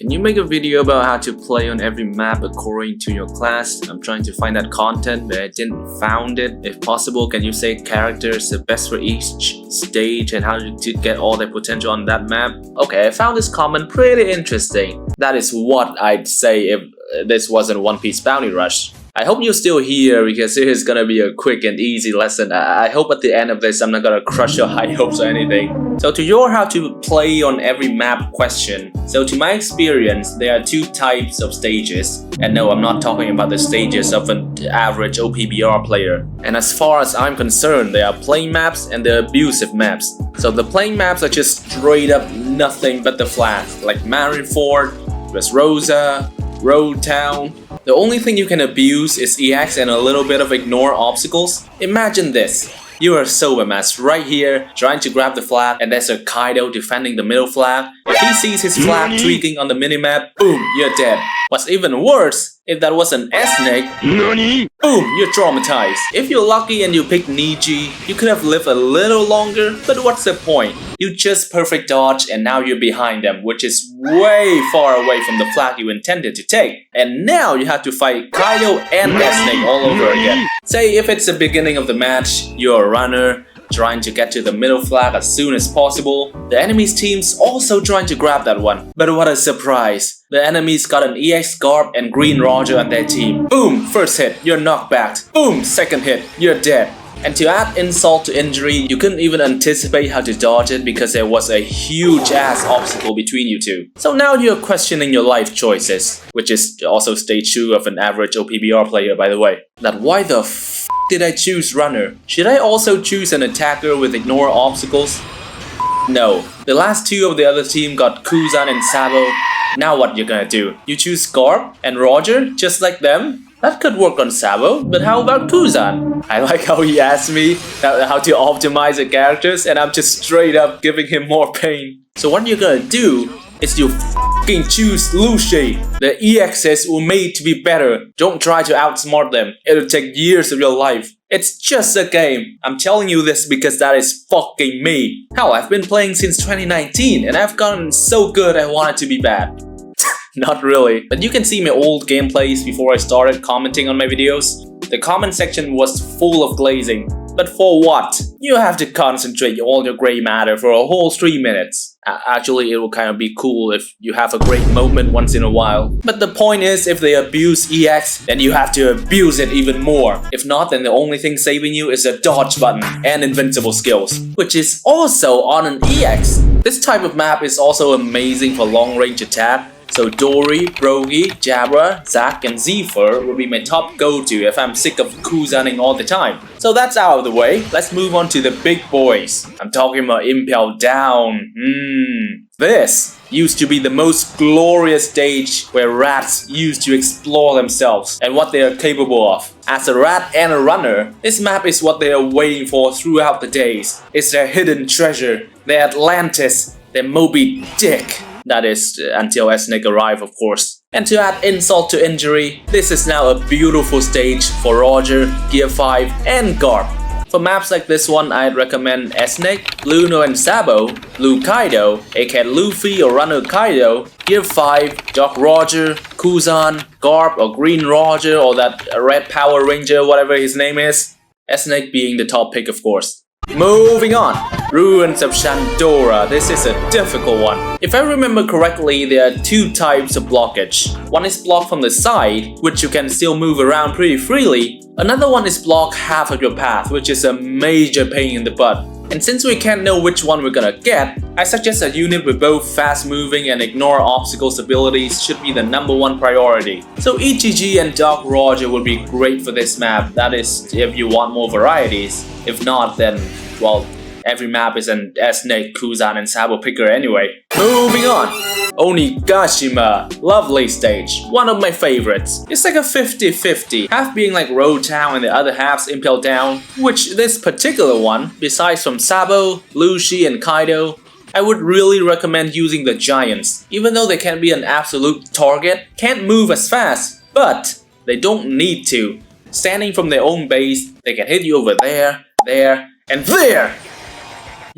Can you make a video about how to play on every map according to your class? I'm trying to find that content, but I didn't found it. If possible, can you say characters the best for each stage and how to get all their potential on that map? Okay, I found this comment pretty interesting. That is what I'd say if this wasn't One Piece Bounty Rush. I hope you're still here because it is gonna be a quick and easy lesson. I hope at the end of this I'm not gonna crush your high hopes or anything. So to your how to play on every map question. So to my experience, there are two types of stages. And no, I'm not talking about the stages of an average opbr player. And as far as I'm concerned, there are playing maps and there are abusive maps. So the playing maps are just straight up nothing but the flag, like Marineford, Dressrosa, Road Town. The only thing you can abuse is EX and a little bit of ignore obstacles. Imagine this. You are Sobamas right here trying to grab the flag and there's a Kaido defending the middle flag. If he sees his flag tweaking on the minimap, boom, you're dead. What's even worse, if that was an S-Nick, boom, you're traumatized. If you're lucky and you pick Niji, you could have lived a little longer, but what's the point? You just perfect dodge and now you're behind them, which is way far away from the flag you intended to take. And now you have to fight Kaido and S-Nick all over again. Say if it's the beginning of the match, you're a runner, trying to get to the middle flag as soon as possible. The enemy's team's also trying to grab that one. But what a surprise. The enemy's got an EX Garb and Green Roger on their team. Boom, first hit, you're knocked back. Boom, second hit, you're dead. And to add insult to injury, you couldn't even anticipate how to dodge it because there was a huge ass obstacle between you two. So now you're questioning your life choices, which is also stage 2 of an average opbr player by the way. That why the f did I choose runner? Should I also choose an attacker with ignore obstacles? No. The last two of the other team got Kuzan and Sabo. Now what you're gonna do? You choose Garb and Roger just like them? That could work on Sabo, but how about Kuzan? I like how he asked me how to optimize the characters and I'm just straight up giving him more pain. So what you're gonna do is you f***ing choose Lucy. The EXs were made to be better. Don't try to outsmart them. It'll take years of your life. It's just a game. I'm telling you this because that is fucking me. Hell, I've been playing since 2019 and I've gotten so good I want it to be bad. Not really, but you can see my old gameplays before I started commenting on my videos. The comment section was full of glazing. But for what? You have to concentrate all your gray matter for a whole 3 minutes. Actually, it will kind of be cool if you have a great moment once in a while. But the point is, if they abuse EX, then you have to abuse it even more. If not, then the only thing saving you is a dodge button and invincible skills, which is also on an EX. This type of map is also amazing for long range attack. So Dory, Brogy, Jabra, Zack, and Zephyr will be my top go-to if I'm sick of Kuzaning all the time. So that's out of the way, let's move on to the big boys. I'm talking about Impel Down. This used to be the most glorious stage where rats used to explore themselves and what they are capable of. As a rat and a runner, this map is what they are waiting for throughout the days. It's their hidden treasure, their Atlantis, their Moby Dick. That is, until S-Nick arrive, of course. And to add insult to injury, this is now a beautiful stage for Roger, Gear 5, and Garb. For maps like this one, I'd recommend S-Nick, Luno and Sabo, Blue Kaido, Egghead Luffy or Runner Kaido, Gear 5, Doc Roger, Kuzan, Garb or Green Roger or that Red Power Ranger, whatever his name is. S-Nick being the top pick, of course. Moving on, Ruins of Shandora. This is a difficult one. If I remember correctly, there are two types of blockage. One is blocked from the side, which you can still move around pretty freely. Another one is blocked half of your path, which is a major pain in the butt. And since we can't know which one we're gonna get, I suggest a unit with both fast moving and ignore obstacles abilities should be the #1 priority. So EGG and Doc Roger would be great for this map, that is if you want more varieties. If not, then, well, every map is an S-Nick, Kuzan and Sabo picker anyway. Moving on! Onigashima, lovely stage, one of my favorites. It's like a 50-50, half being like Road Town and the other half's Impel Down, which this particular one, besides from Sabo, Lucy and Kaido, I would really recommend using the Giants. Even though they can be an absolute target, can't move as fast, but they don't need to. Standing from their own base, they can hit you over there, and there!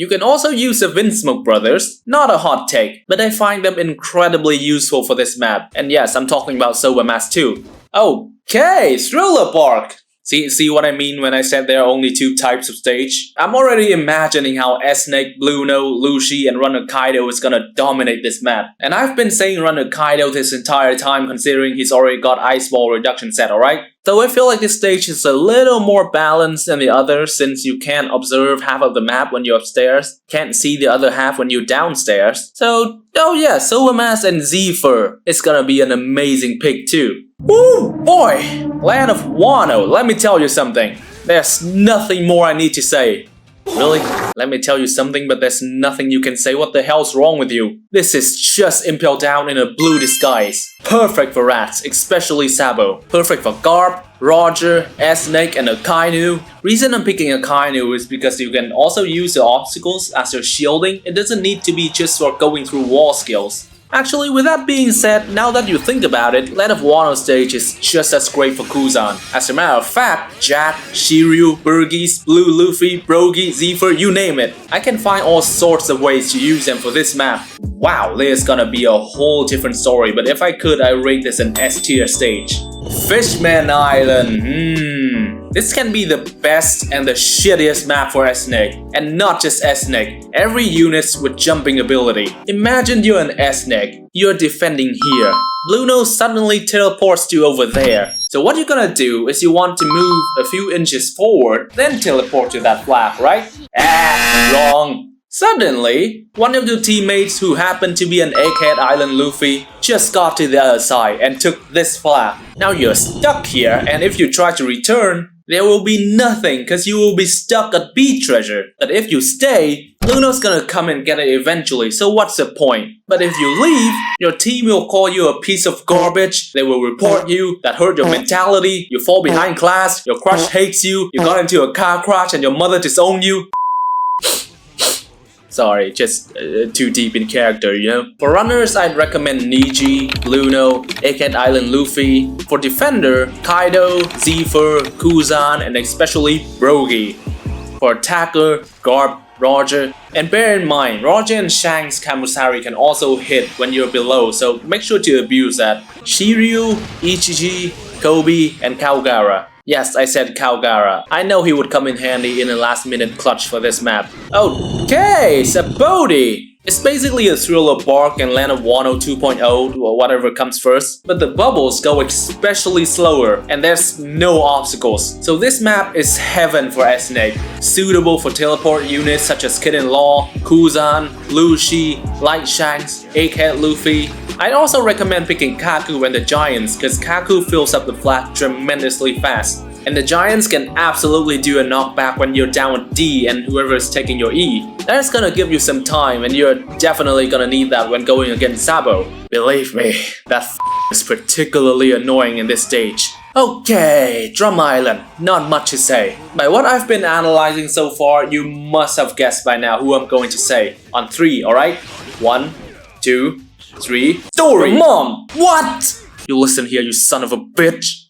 You can also use the Windsmoke Brothers, not a hot take, but I find them incredibly useful for this map. And yes, I'm talking about Soba Mass too. Okay, Thriller Park! See what I mean when I said there are only 2 types of stage? I'm already imagining how S-Snake, Bluno, Lucy, and Runner Kaido is gonna dominate this map. And I've been saying Runner Kaido this entire time considering he's already got Ice Ball reduction set, alright? Though I feel like this stage is a little more balanced than the others since you can't observe half of the map when you're upstairs, can't see the other half when you're downstairs. So, oh yeah, Silvermass and Zephyr is gonna be an amazing pick too. Woo! Boy! Land of Wano, let me tell you something. There's nothing more I need to say. Really? Let me tell you something, but there's nothing you can say. What the hell's wrong with you? This is just Impel Down in a blue disguise. Perfect for rats, especially Sabo. Perfect for Garp, Roger, S-Snake, and Akainu. Reason I'm picking Akainu is because you can also use the obstacles as your shielding. It doesn't need to be just for going through wall skills. Actually, with that being said, now that you think about it, Land of Wano stage is just as great for Kuzan. As a matter of fact, Jack, Shiryu, Burgis, Blue Luffy, Brogy, Zephyr, you name it. I can find all sorts of ways to use them for this map. Wow, there's gonna be a whole different story, but if I could, I rate this an S tier stage. Fishman Island, This can be the best and the shittiest map for S-Snake. And not just S-Snake, every unit with jumping ability. Imagine you're an S-Snake, you're defending here. Bluno suddenly teleports you over there. So what you're gonna do is you want to move a few inches forward, then teleport to that flag, right? Wrong. Suddenly, one of your teammates who happened to be an Egghead Island Luffy just got to the other side and took this flag. Now you're stuck here, and if you try to return, there will be nothing cause you will be stuck at B treasure. But if you stay, Luno's gonna come and get it eventually, so what's the point? But if you leave, your team will call you a piece of garbage, they will report you, that hurt your mentality, you fall behind class, your crush hates you, you got into a car crash and your mother disowned you. Sorry, just too deep in character, you know? For runners, I'd recommend Niji, Bluno, Egghead Island Luffy. For defender, Kaido, Zephyr, Kuzan, and especially Brogy. For attacker, Garp, Roger. And bear in mind, Roger and Shanks Kamusari can also hit when you're below, so make sure to abuse that. Shiryu, Ichiji, Kobe, and Kaogara. Yes, I said Kaogara. I know he would come in handy in a last-minute clutch for this map. Okay, Sabaody! It's basically a Thriller Bark and Land of Wano 2.0, or whatever comes first. But the bubbles go especially slower, and there's no obstacles. So this map is heaven for S-Snake. Suitable for teleport units such as Kid in Law, Kuzan, Lucy, Light Shanks, Egghead Luffy. I'd also recommend picking Kaku and the Giants, cause Kaku fills up the flag tremendously fast. And the Giants can absolutely do a knockback when you're down with D and whoever is taking your E. That's gonna give you some time and you're definitely gonna need that when going against Sabo. Believe me, that is particularly annoying in this stage. Okay, Drum Island, not much to say. By what I've been analyzing so far, you must have guessed by now who I'm going to say. On 3, alright? 1, 2, 3, Story! Mom! What? You listen here, you son of a bitch!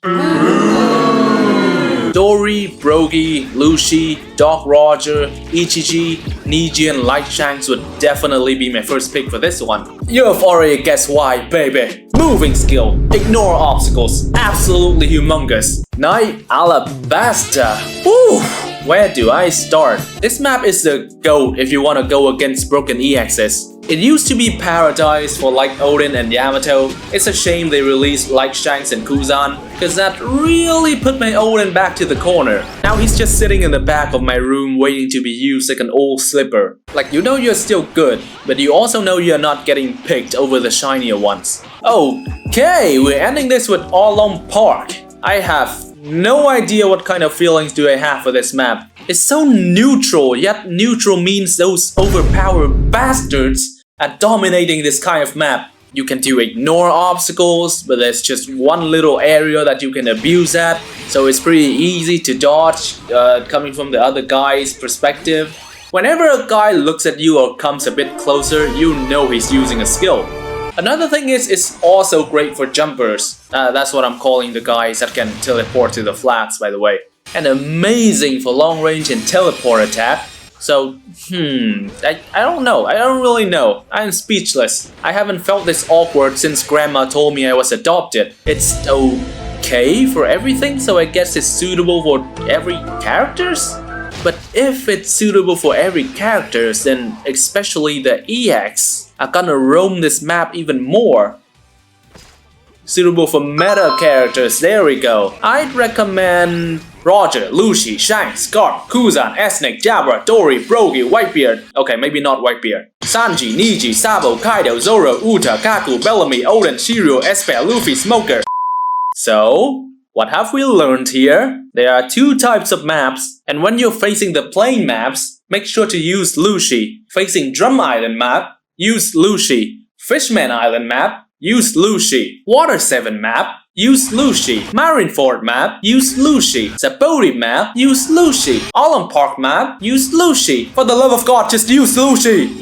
Dory, Brogy, Lucy, Doc Roger, Ichiji, Niji, and Light Shanks would definitely be my first pick for this one. You've already guessed why, baby. Moving skill, ignore obstacles, absolutely humongous. Night Alabasta. Woo! Where do I start? This map is the GOAT if you want to go against broken EXs. It used to be paradise for like Odin and Yamato. It's a shame they released Light Shanks and Kuzan, cause that really put my Odin back to the corner. Now he's just sitting in the back of my room waiting to be used like an old slipper. Like, you know you're still good, but you also know you're not getting picked over the shinier ones. Okay, we're ending this with Along Park. I have no idea what kind of feelings do I have for this map. It's so neutral, yet neutral means those overpowered bastards are dominating this kind of map. You can do ignore obstacles, but there's just one little area that you can abuse at, so it's pretty easy to dodge, coming from the other guy's perspective. Whenever a guy looks at you or comes a bit closer, you know he's using a skill. Another thing is, it's also great for jumpers. That's what I'm calling the guys that can teleport to the flats, by the way. And amazing for long range and teleport attack. So, I don't know. I don't really know. I am speechless. I haven't felt this awkward since Grandma told me I was adopted. It's okay for everything, so I guess it's suitable for every characters? But if it's suitable for every characters, then especially the EX are gonna roam this map even more. Suitable for meta characters, there we go. I'd recommend Roger, Lucy, Shanks, Scott, Kuzan, Esnik, Jabra, Dory, Brogy, Whitebeard. Okay, maybe not Whitebeard. Sanji, Niji, Sabo, Kaido, Zoro, Uta, Kaku, Bellamy, Oden, Shiryu, Esper, Luffy, Smoker. So, what have we learned here? There are two types of maps, and when you're facing the plain maps, make sure to use Lucy. Facing Drum Island map, use Lucy. Fishman Island map, use Lucy. Water 7 map, use Lucy. Marineford map, use Lucy. Sabaody map, use Lucy. Allen Park map, use Lucy. For the love of God, just use Lucy!